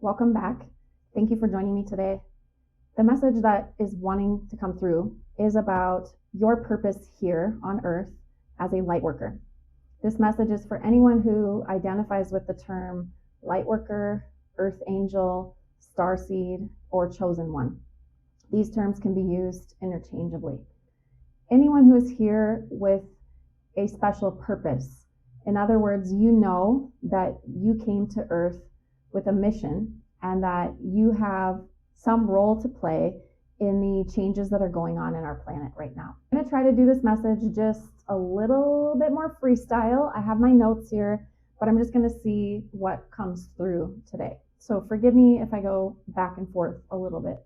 Welcome back. Thank you for joining me today. The message that is wanting to come through is about your purpose here on earth as a light worker. This message is for anyone who identifies with the term light worker, earth angel, starseed, or chosen one. These terms can be used interchangeably. Anyone who is here with a special purpose. In other words, you know that you came to earth with a mission and that you have some role to play in the changes that are going on in our planet right now. I'm going to try to do this message just a little bit more freestyle. I have my notes here, but I'm just going to see what comes through today. So forgive me if I go back and forth a little bit.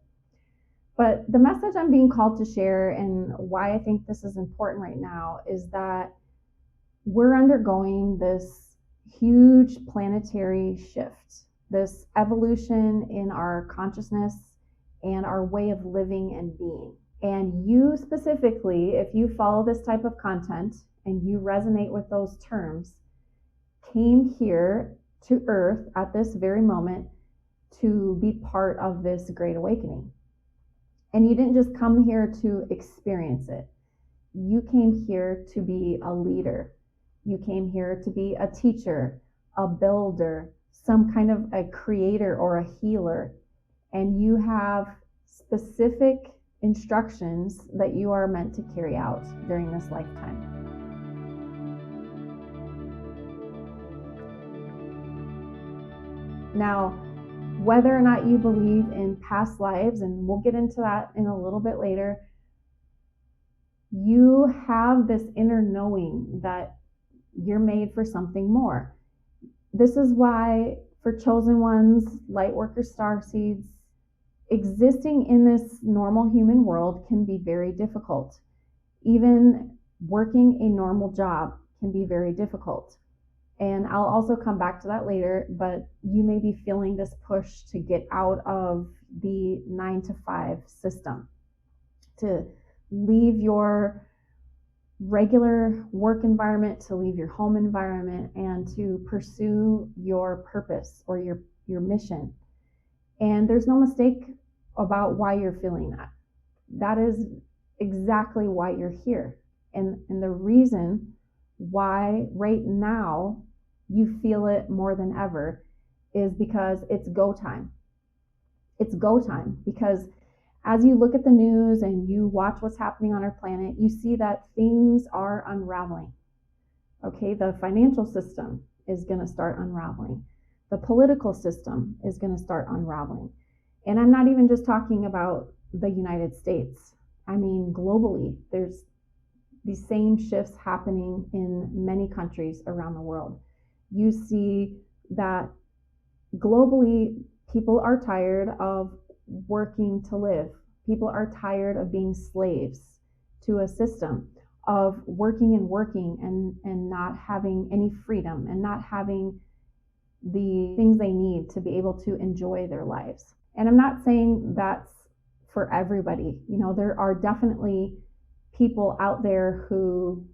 But the message I'm being called to share and why I think this is important right now is that we're undergoing this huge planetary shift, this evolution in our consciousness and our way of living and being. And you specifically, if you follow this type of content and you resonate with those terms, came here to Earth at this very moment to be part of this great awakening. And you didn't just come here to experience it. You came here to be a leader. You came here to be a teacher, a builder, some kind of a creator or a healer. And you have specific instructions that you are meant to carry out during this lifetime. Now, whether or not you believe in past lives, and we'll get into that in a little bit later, you have this inner knowing that you're made for something more. This is why for chosen ones, light workers, starseeds, existing in this normal human world can be very difficult. Even working a normal job can be very difficult. And I'll also come back to that later, but you may be feeling this push to get out of the 9-to-5 system, to leave your regular work environment, to leave your home environment, and to pursue your purpose or your mission. And there's no mistake about why you're feeling that. That is exactly why you're here. And the reason why right now you feel it more than ever is because it's go time. It's go time because as you look at the news and you watch what's happening on our planet, you see that things are unraveling. Okay, the financial system is going to start unraveling. The political system is going to start unraveling. And I'm not even just talking about the United States. I mean, globally, there's these same shifts happening in many countries around the world. You see that globally, people are tired of working to live. People are tired of being slaves to a system of working and not having any freedom and not having the things they need to be able to enjoy their lives. And I'm not saying that's for everybody. You know, there are definitely people out there who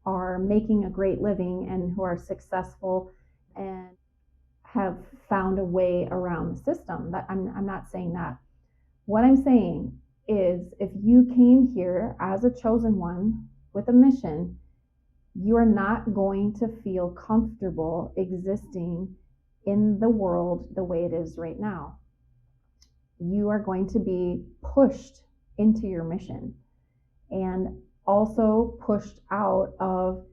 are making a great living and who are successful and have found a way around the system. That I'm not saying that. What I'm saying is if you came here as a chosen one with a mission, you are not going to feel comfortable existing in the world the way it is right now. You are going to be pushed into your mission and also pushed out of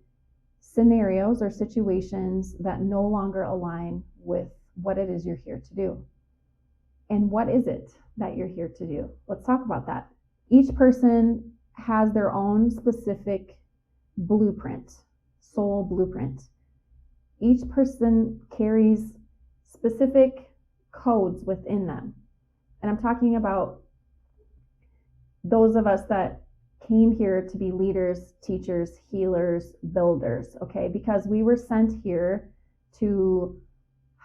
scenarios or situations that no longer align with what it is you're here to do. And what is it that you're here to do? Let's talk about that. Each person has their own specific blueprint, soul blueprint. Each person carries specific codes within them. And I'm talking about those of us that came here to be leaders, teachers, healers, builders, okay? Because we were sent here to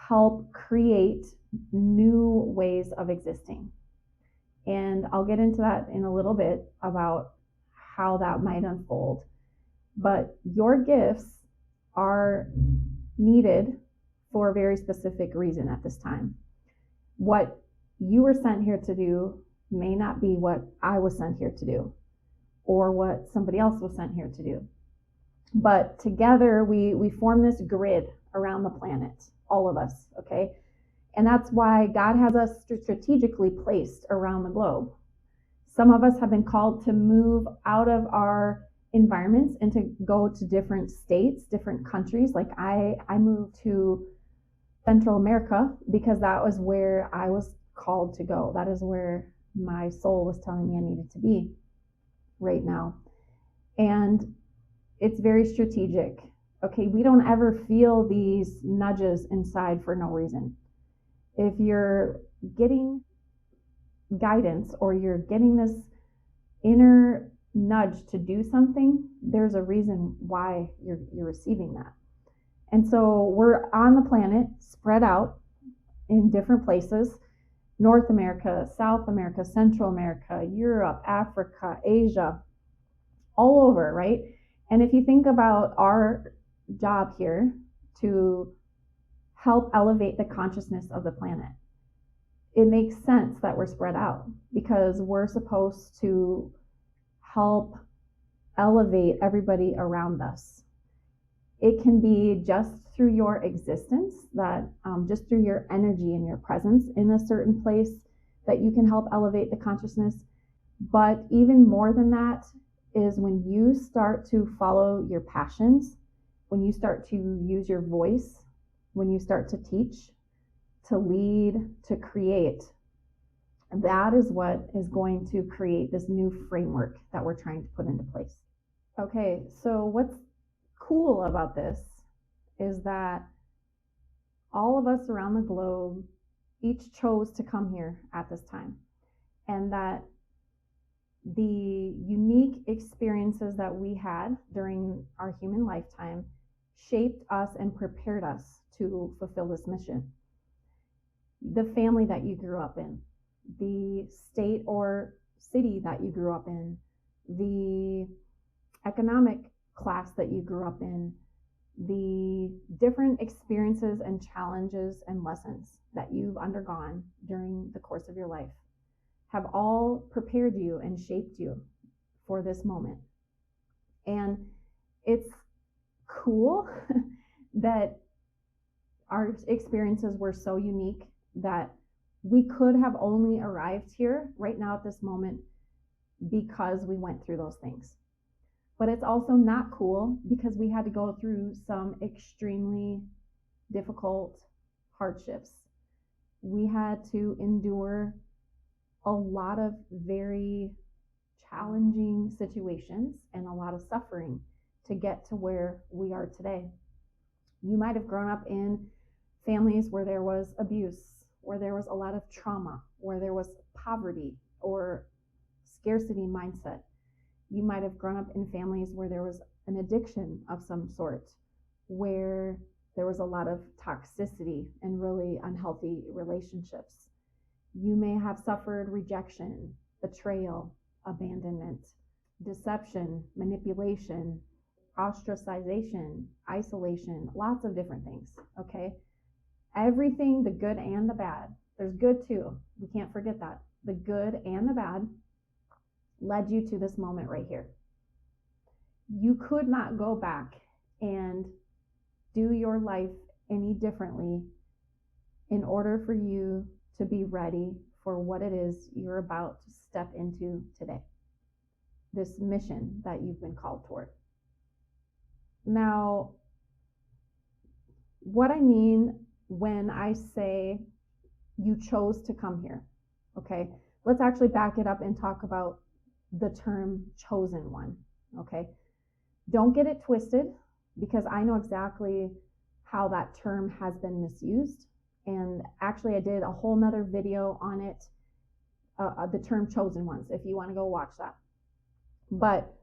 help create new ways of existing. And I'll get into that in a little bit about how that might unfold. But your gifts are needed for a very specific reason at this time. What you were sent here to do may not be what I was sent here to do, or what somebody else was sent here to do. But together we form this grid around the planet, all of us, okay? And that's why God has us strategically placed around the globe. Some of us have been called to move out of our environments and to go to different states, different countries. Like I moved to Central America because that was where I was called to go. That is where my soul was telling me I needed to be right now. And it's very strategic. Okay, we don't ever feel these nudges inside for no reason. If you're getting guidance or you're getting this inner nudge to do something, there's a reason why you're receiving that. And so we're on the planet, spread out in different places: North America, South America, Central America, Europe, Africa, Asia, all over, right? And if you think about our job here to help elevate the consciousness of the planet, it makes sense that we're spread out, because we're supposed to help elevate everybody around us. It can be just through your existence, that just through your energy and your presence in a certain place, that you can help elevate the consciousness. But even more than that is when you start to follow your passions, when you start to use your voice, when you start to teach, to lead, to create. That is what is going to create this new framework that we're trying to put into place. Okay, so what's cool about this is that all of us around the globe each chose to come here at this time, and that the unique experiences that we had during our human lifetime shaped us and prepared us to fulfill this mission. The family that you grew up in, the state or city that you grew up in, the economic class that you grew up in, the different experiences and challenges and lessons that you've undergone during the course of your life have all prepared you and shaped you for this moment. And it's cool that our experiences were so unique that we could have only arrived here right now at this moment because we went through those things. But it's also not cool because we had to go through some extremely difficult hardships. We had to endure a lot of very challenging situations and a lot of suffering to get to where we are today. You might have grown up in families where there was abuse, where there was a lot of trauma, where there was poverty or scarcity mindset. You might have grown up in families where there was an addiction of some sort, where there was a lot of toxicity and really unhealthy relationships. You may have suffered rejection, betrayal, abandonment, deception, manipulation, ostracization, isolation, lots of different things, okay? Everything, the good and the bad. There's good too. We can't forget that. The good and the bad led you to this moment right here. You could not go back and do your life any differently in order for you to be ready for what it is you're about to step into today. This mission that you've been called toward. Now, what I mean when I say you chose to come here, okay? Let's actually back it up and talk about the term chosen one, okay? Don't get it twisted, because I know exactly how that term has been misused. And actually I did a whole nother video on it, the term chosen ones, if you want to go watch that. But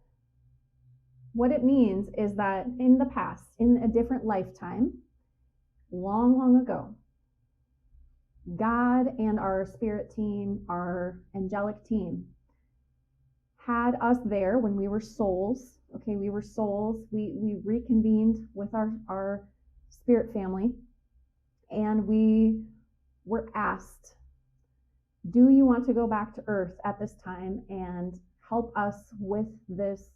what it means is that in the past, in a different lifetime, long, long ago, God and our spirit team, our angelic team, had us there when we were souls. Okay, we were souls. We reconvened with our spirit family, and we were asked Do you want to go back to Earth at this time and help us with this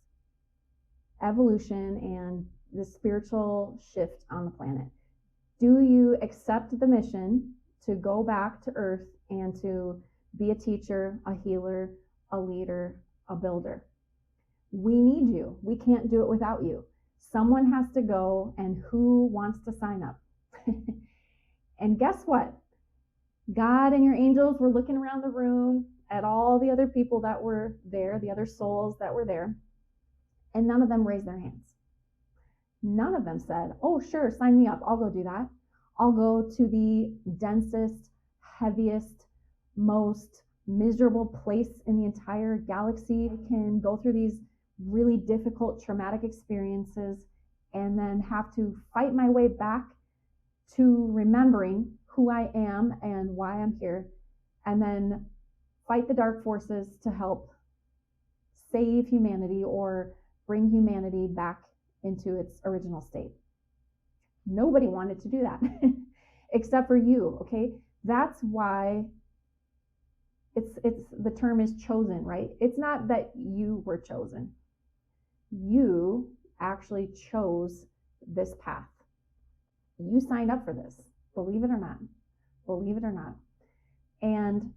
evolution and the spiritual shift on the planet? Do you accept the mission to go back to Earth and to be a teacher, a healer, a leader, a builder? We need you. We can't do it without you. Someone has to go, and who wants to sign up? And guess what? God and your angels were looking around the room at all the other people that were there, the other souls that were there, and none of them raised their hands. None of them said, oh, sure, sign me up. I'll go do that. I'll go to the densest, heaviest, most miserable place in the entire galaxy. I can go through these really difficult, traumatic experiences and then have to fight my way back to remembering who I am and why I'm here, and then fight the dark forces to help save humanity or bring humanity back into its original state. Nobody wanted to do that except for you, okay? That's why it's the term is chosen, right? It's not that you were chosen. You actually chose this path. You signed up for this, believe it or not. Believe it or not. And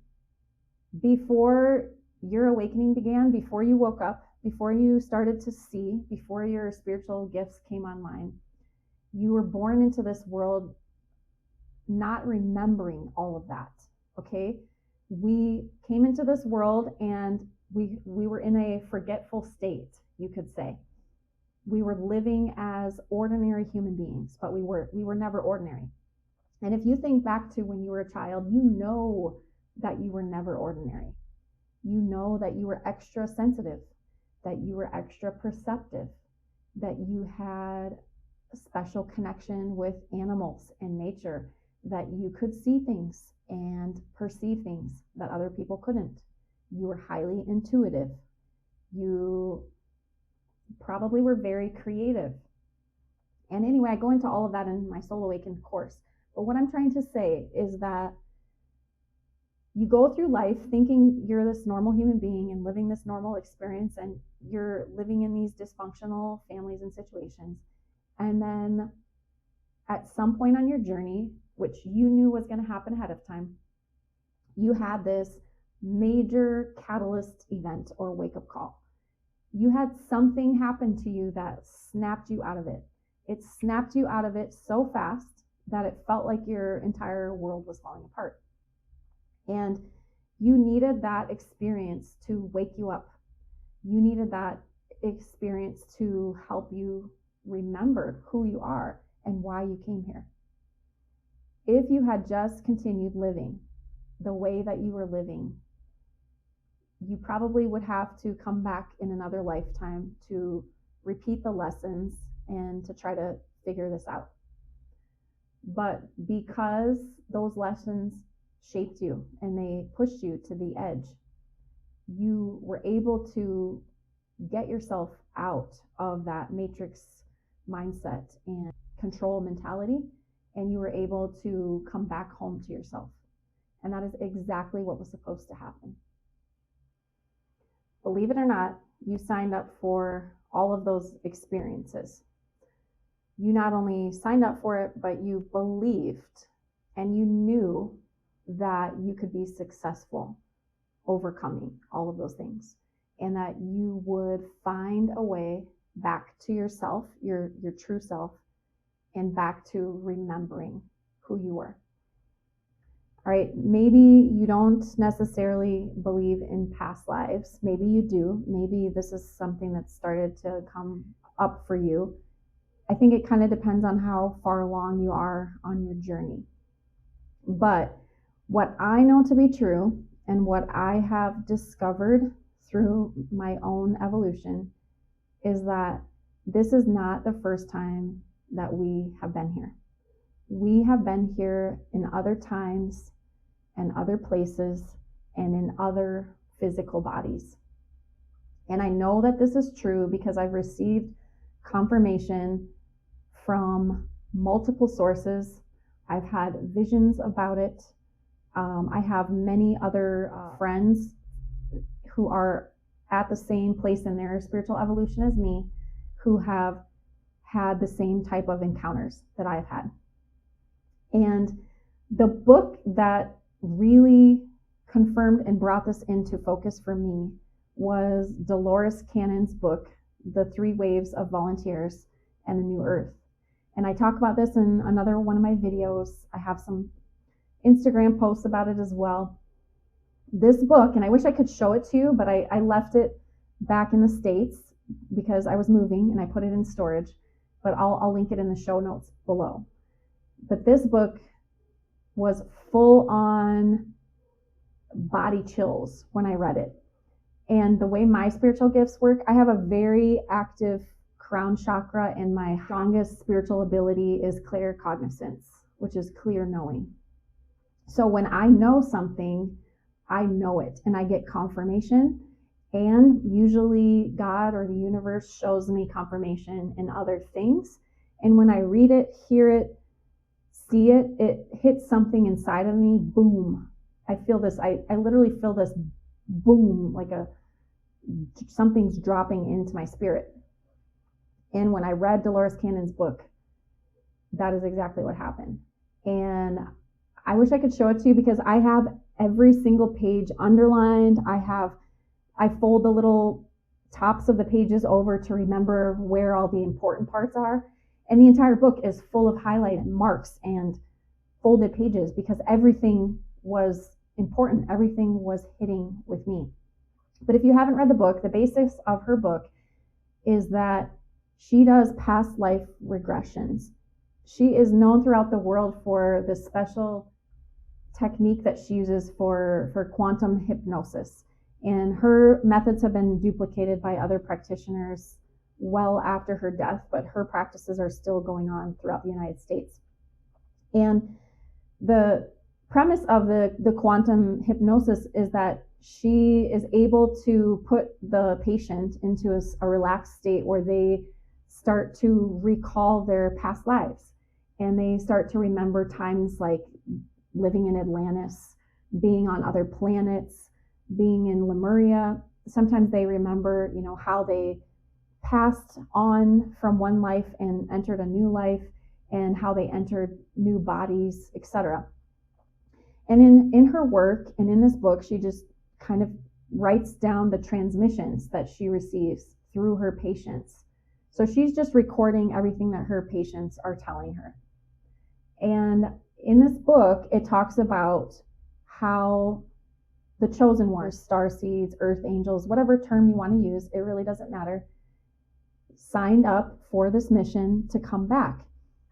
before your awakening began, before you woke up, before you started to see, before your spiritual gifts came online, you were born into this world not remembering all of that, okay? We came into this world and we were in a forgetful state, you could say. We were living as ordinary human beings, but we were never ordinary. And if you think back to when you were a child, you know that you were never ordinary. You know that you were extra sensitive, that you were extra perceptive, that you had a special connection with animals and nature, that you could see things and perceive things that other people couldn't. You were highly intuitive. You probably were very creative. And anyway, I go into all of that in my Soul Awakened course. But what I'm trying to say is that you go through life thinking you're this normal human being and living this normal experience, and you're living in these dysfunctional families and situations. And then at some point on your journey, which you knew was going to happen ahead of time, you had this major catalyst event or wake-up call. You had something happen to you that snapped you out of it. It snapped you out of it so fast that it felt like your entire world was falling apart. And you needed that experience to wake you up. You needed that experience to help you remember who you are and why you came here. If you had just continued living the way that you were living, you probably would have to come back in another lifetime to repeat the lessons and to try to figure this out. But because those lessons shaped you and they pushed you to the edge, you were able to get yourself out of that matrix mindset and control mentality, and you were able to come back home to yourself. And that is exactly what was supposed to happen. Believe it or not, you signed up for all of those experiences. You not only signed up for it, but you believed and you knew that you could be successful overcoming all of those things, and that you would find a way back to yourself, your true self, and back to remembering who you were. All right, maybe you don't necessarily believe in past lives. Maybe you do. Maybe this is something that started to come up for you. I think it kind of depends on how far along you are on your journey. But what I know to be true and what I have discovered through my own evolution is that this is not the first time that we have been here. We have been here in other times and other places and in other physical bodies. And I know that this is true because I've received confirmation from multiple sources. I've had visions about it. I have many other friends who are at the same place in their spiritual evolution as me, who have had the same type of encounters that I've had. And the book that really confirmed and brought this into focus for me was Dolores Cannon's book, The 3 Waves of Volunteers and the New Earth. And I talk about this in another one of my videos. I have some Instagram posts about it as well. This book, and I wish I could show it to you, but I left it back in the States because I was moving and I put it in storage, but I'll link it in the show notes below. But this book was full on body chills when I read it. And the way my spiritual gifts work, I have a very active crown chakra, and my strongest spiritual ability is claircognizance, which is clear knowing. So when I know something, I know it and I get confirmation, and usually God or the universe shows me confirmation in other things. And when I read it, hear it, see it, it hits something inside of me, boom. I feel this, I literally feel this boom, like something's dropping into my spirit. And when I read Dolores Cannon's book, that is exactly what happened. And I wish I could show it to you because I have every single page underlined. I fold the little tops of the pages over to remember where all the important parts are. And the entire book is full of highlighted marks and folded pages because everything was important. Everything was hitting with me. But if you haven't read the book, the basics of her book is that she does past life regressions. She is known throughout the world for this special technique that she uses for quantum hypnosis. And her methods have been duplicated by other practitioners well after her death, but her practices are still going on throughout the United States. And the premise of the quantum hypnosis is that she is able to put the patient into a relaxed state where they start to recall their past lives, and they start to remember times like living in Atlantis, being on other planets, being in Lemuria. Sometimes they remember, how they passed on from one life and entered a new life, and how they entered new bodies, etc. And in her work and in this book, she just kind of writes down the transmissions that she receives through her patients. So she's just recording everything that her patients are telling her. And in this book, it talks about how the chosen ones, starseeds, earth angels, whatever term you want to use, it really doesn't matter, signed up for this mission to come back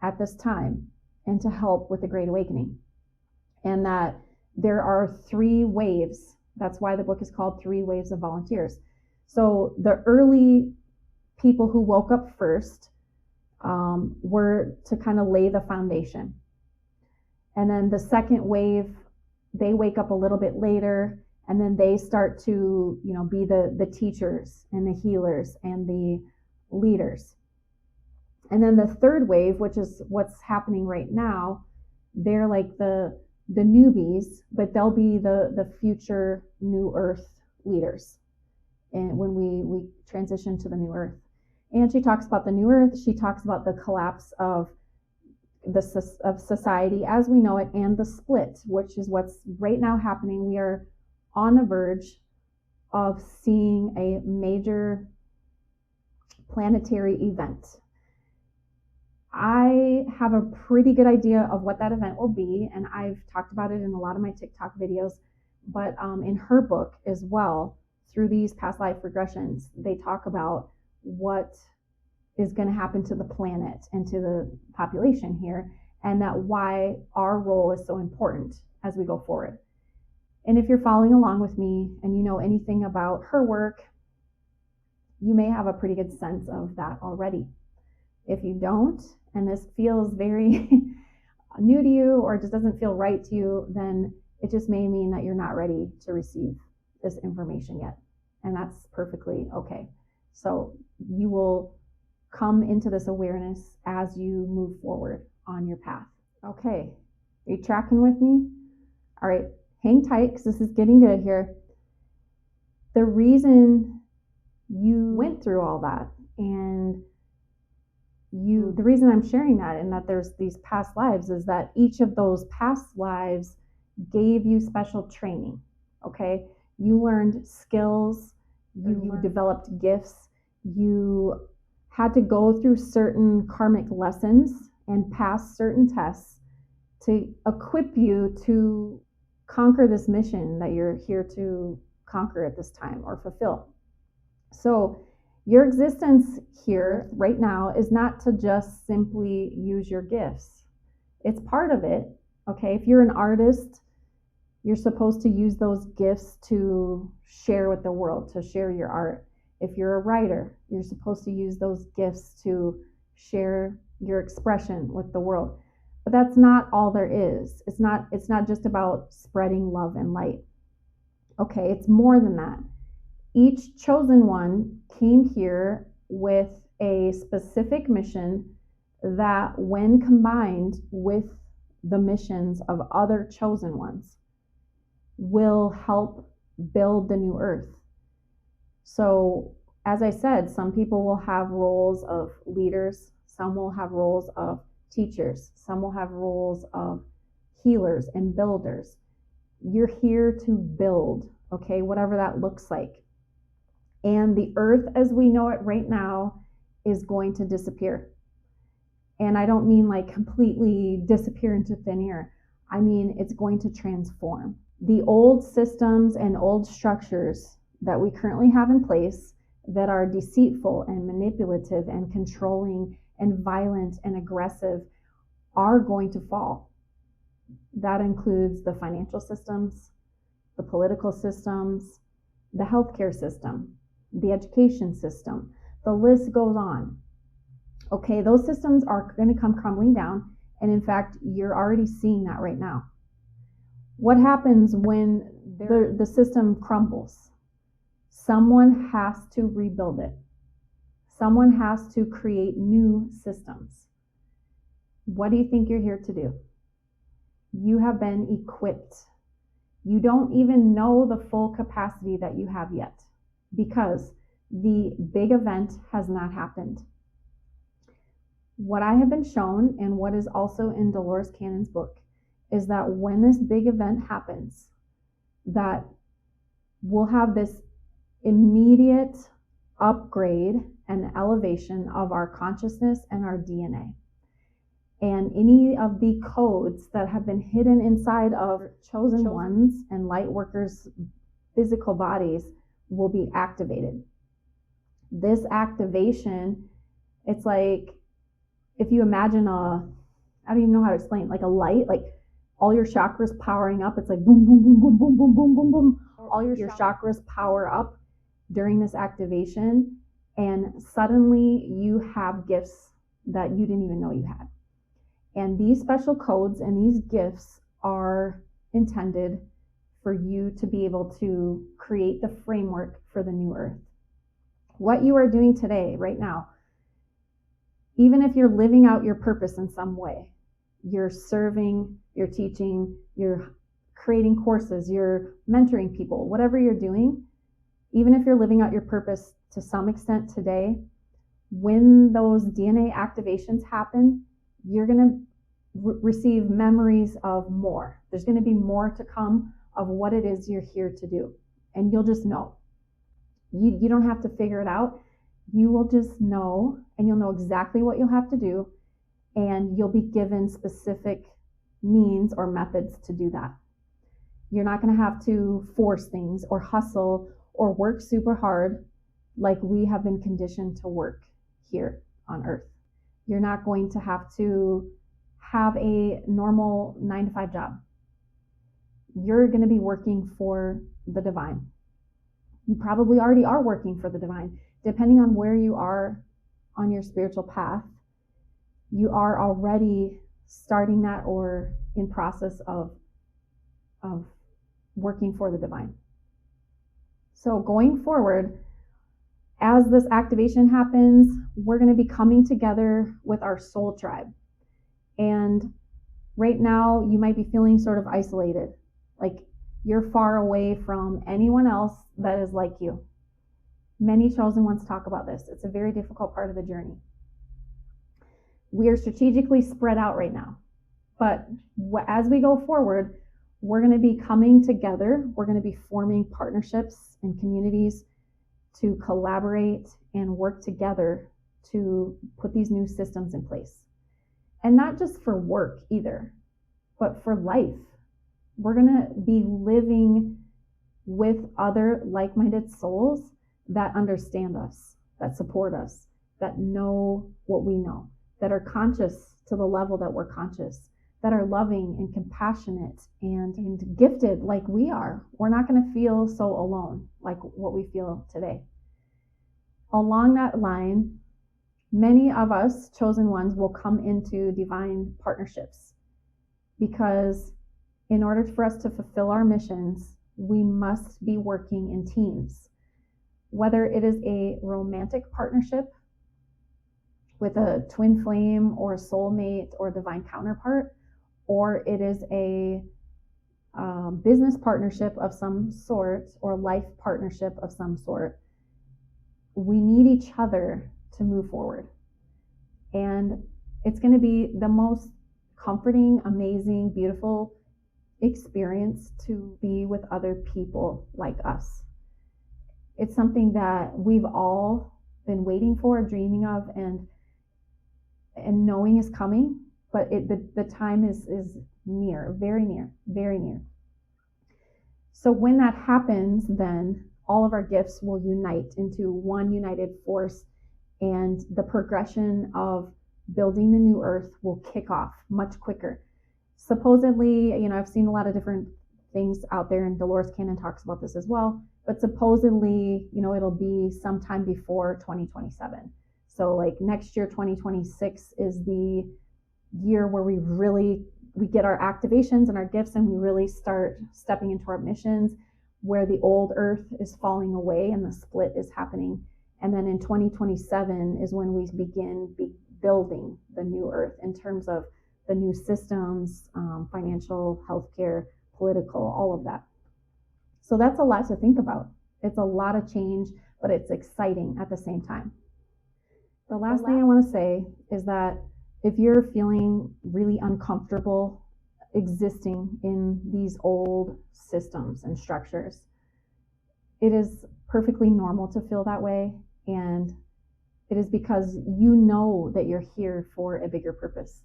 at this time and to help with the Great Awakening. And that there are 3 waves. That's why the book is called 3 Waves of Volunteers. So the early people who woke up first were to kind of lay the foundation. And then the second wave, they wake up a little bit later, and then they start to, be the teachers and the healers and the leaders. And then the third wave, which is what's happening right now, they're like the newbies, but they'll be the future new earth leaders. And when we transition to the new earth. And she talks about the new earth. She talks about the collapse of society as we know it, and the split, which is what's right now happening. We are on the verge of seeing a major planetary event. I have a pretty good idea of what that event will be, and I've talked about it in a lot of my TikTok videos, but in her book as well, through these past life regressions, they talk about what is going to happen to the planet and to the population here, and that why our role is so important as we go forward. And if you're following along with me and you know anything about her work, you may have a pretty good sense of that already. If you don't, and this feels very new to you or just doesn't feel right to you, then it just may mean that you're not ready to receive this information yet. And that's perfectly okay. So you will come into this awareness as you move forward on your path. Okay, are you tracking with me? All right, hang tight because this is getting good here. The reason you went through all that, and the reason I'm sharing that, and that there's these past lives, is that each of those past lives gave you special training. Okay, you learned skills, you developed gifts, you had to go through certain karmic lessons and pass certain tests to equip you to conquer this mission that you're here to conquer at this time or fulfill. So your existence here right now is not to just simply use your gifts. It's part of it. Okay, if you're an artist, you're supposed to use those gifts to share with the world, to share your art. If you're a writer, you're supposed to use those gifts to share your expression with the world. But that's not all there is. It's not just about spreading love and light. Okay, it's more than that. Each chosen one came here with a specific mission that, when combined with the missions of other chosen ones, will help build the new earth. So, as I said, some people will have roles of leaders, some will have roles of teachers, some will have roles of healers and builders. You're here to build, okay, whatever that looks like. And the earth as we know it right now is going to disappear. And I don't mean like completely disappear into thin air. I mean, it's going to transform. The old systems and old structures that we currently have in place that are deceitful and manipulative and controlling and violent and aggressive are going to fall. That includes the financial systems, the political systems, the healthcare system, the education system. The list goes on. Okay, those systems are going to come crumbling down. And in fact, you're already seeing that right now. What happens when the system crumbles? Someone has to rebuild it. Someone has to create new systems. What do you think you're here to do? You have been equipped. You don't even know the full capacity that you have yet, because the big event has not happened. What I have been shown, and what is also in Dolores Cannon's book, is that when this big event happens, that we'll have this immediate upgrade and elevation of our consciousness and our DNA. And any of the codes that have been hidden inside of chosen ones and light workers' physical bodies will be activated. This activation, it's like, if you imagine I don't even know how to explain, like a light, like all your chakras powering up. It's like boom, boom, boom, boom, boom, boom, boom, boom, boom. All your chakras power up during this activation, and suddenly you have gifts that you didn't even know you had. And these special codes and these gifts are intended for you to be able to create the framework for the new earth. What you are doing today, right now, even if you're living out your purpose in some way, you're serving, you're teaching, you're creating courses, you're mentoring people, whatever you're doing, even if you're living out your purpose to some extent today, when those DNA activations happen, you're going to receive memories of more. There's going to be more to come of what it is you're here to do. And you'll just know. You don't have to figure it out. You will just know, and you'll know exactly what you'll have to do, and you'll be given specific means or methods to do that. You're not going to have to force things or hustle or work super hard like we have been conditioned to work here on Earth. You're not going to have to have a normal 9-to-5 job. You're going to be working for the divine. You probably already are working for the divine. Depending on where you are on your spiritual path, you are already starting that or in process of working for the divine. So going forward, as this activation happens, we're going to be coming together with our soul tribe. And right now, you might be feeling sort of isolated. Like, you're far away from anyone else that is like you. Many chosen ones talk about this. It's a very difficult part of the journey. We are strategically spread out right now, but as we go forward, we're going to be coming together. We're going to be forming partnerships and communities to collaborate and work together to put these new systems in place. And not just for work either, but for life. We're going to be living with other like-minded souls that understand us, that support us, that know what we know, that are conscious to the level that we're conscious, that are loving and compassionate and gifted like we are. We're not going to feel so alone like what we feel today. Along that line, many of us chosen ones will come into divine partnerships, because in order for us to fulfill our missions, we must be working in teams. Whether it is a romantic partnership with a twin flame or a soulmate or divine counterpart, or it is a business partnership of some sort or life partnership of some sort, we need each other to move forward. And it's going to be the most comforting, amazing, beautiful experience to be with other people like us. It's something that we've all been waiting for, dreaming of, and knowing is coming, but the time is near, very near, very near. So when that happens, then all of our gifts will unite into one united force, and the progression of building the new earth will kick off much quicker. Supposedly, I've seen a lot of different things out there, and Dolores Cannon talks about this as well, but supposedly, it'll be sometime before 2027. So like next year, 2026 is the year where we get our activations and our gifts, and we really start stepping into our missions, where the old earth is falling away and the split is happening. And then in 2027 is when we begin building the new earth in terms of the new systems, financial, healthcare, political, all of that. So that's a lot to think about. It's a lot of change, but it's exciting at the same time. The last thing I want to say is that if you're feeling really uncomfortable existing in these old systems and structures, it is perfectly normal to feel that way. And it is because you know that you're here for a bigger purpose.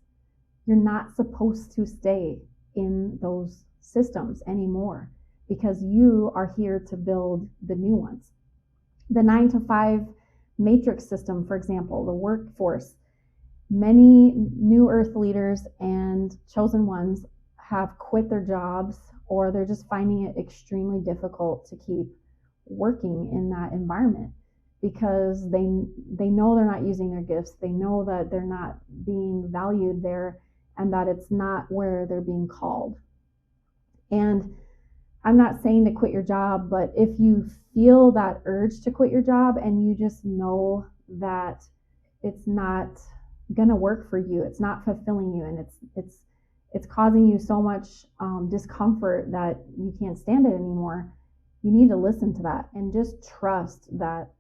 You're not supposed to stay in those systems anymore, because you are here to build the new ones. The 9-to-5 matrix system, for example, the workforce, many new earth leaders and chosen ones have quit their jobs, or they're just finding it extremely difficult to keep working in that environment, because they know they're not using their gifts. They know that they're not being valued there, and that it's not where they're being called. And I'm not saying to quit your job, but if you feel that urge to quit your job and you just know that it's not gonna work for you, it's not fulfilling you, and it's causing you so much discomfort that you can't stand it anymore, you need to listen to that and just trust that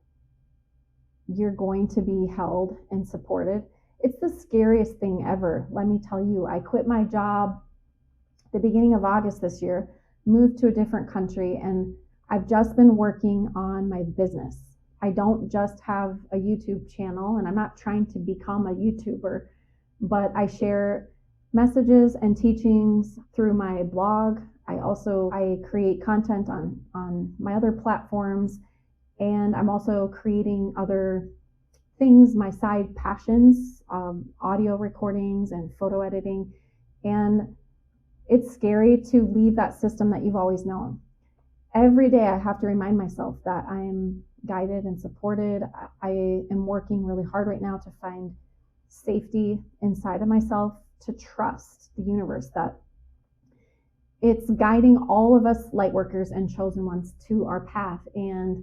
you're going to be held and supported. It's the scariest thing ever. Let me tell you, I quit my job the beginning of August this year, moved to a different country, and I've just been working on my business. I don't just have a YouTube channel, and I'm not trying to become a YouTuber, but I share messages and teachings through my blog. I create content on my other platforms, and I'm also creating other things, my side passions, audio recordings and photo editing. And it's scary to leave that system that you've always known. Every day I have to remind myself that I am guided and supported. I am working really hard right now to find safety inside of myself, to trust the universe that it's guiding all of us light workers and chosen ones to our path. And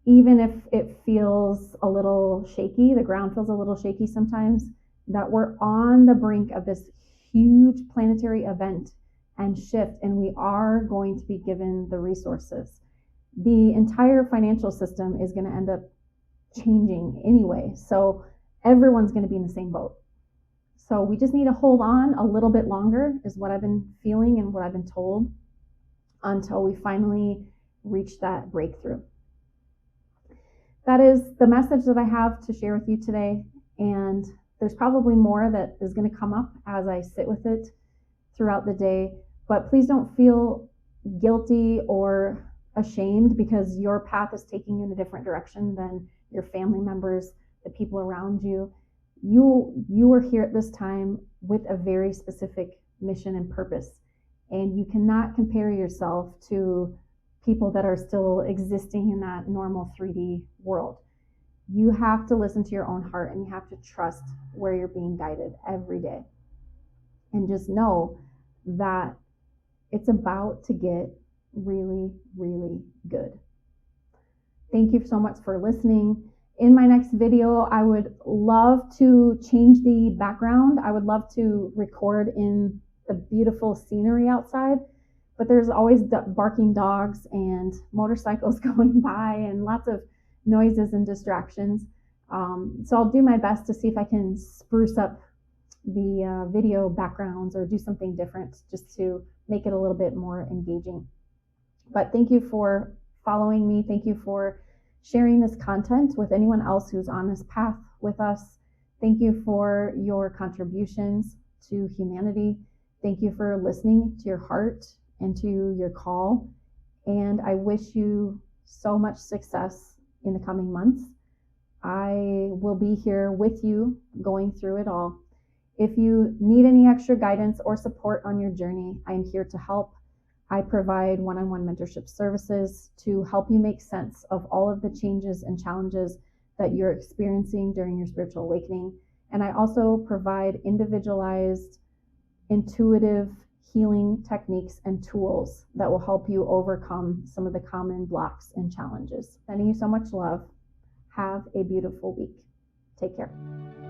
even if it feels a little shaky, the ground feels a little shaky sometimes, that we're on the brink of this huge planetary event, and shift, and we are going to be given the resources. The entire financial system is going to end up changing anyway, so everyone's going to be in the same boat. So we just need to hold on a little bit longer, is what I've been feeling and what I've been told, until we finally reach that breakthrough. That is the message that I have to share with you today, and there's probably more that is going to come up as I sit with it throughout the day, but please don't feel guilty or ashamed because your path is taking you in a different direction than your family members, the people around you. You are here at this time with a very specific mission and purpose, and you cannot compare yourself to people that are still existing in that normal 3D world. You have to listen to your own heart, and you have to trust where you're being guided every day. And just know that it's about to get really, really good. Thank you so much for listening. In my next video, I would love to change the background. I would love to record in the beautiful scenery outside, but there's always barking dogs and motorcycles going by and lots of noises and distractions. So I'll do my best to see if I can spruce up the video backgrounds or do something different just to make it a little bit more engaging. But thank you for following me. Thank you for sharing this content with anyone else who's on this path with us. Thank you for your contributions to humanity. Thank you for listening to your heart and to your call. And I wish you so much success in the coming months. I will be here with you going through it all. If you need any extra guidance or support on your journey, I am here to help. I provide one-on-one mentorship services to help you make sense of all of the changes and challenges that you're experiencing during your spiritual awakening. And I also provide individualized, intuitive healing techniques and tools that will help you overcome some of the common blocks and challenges. Sending you so much love. Have a beautiful week. Take care.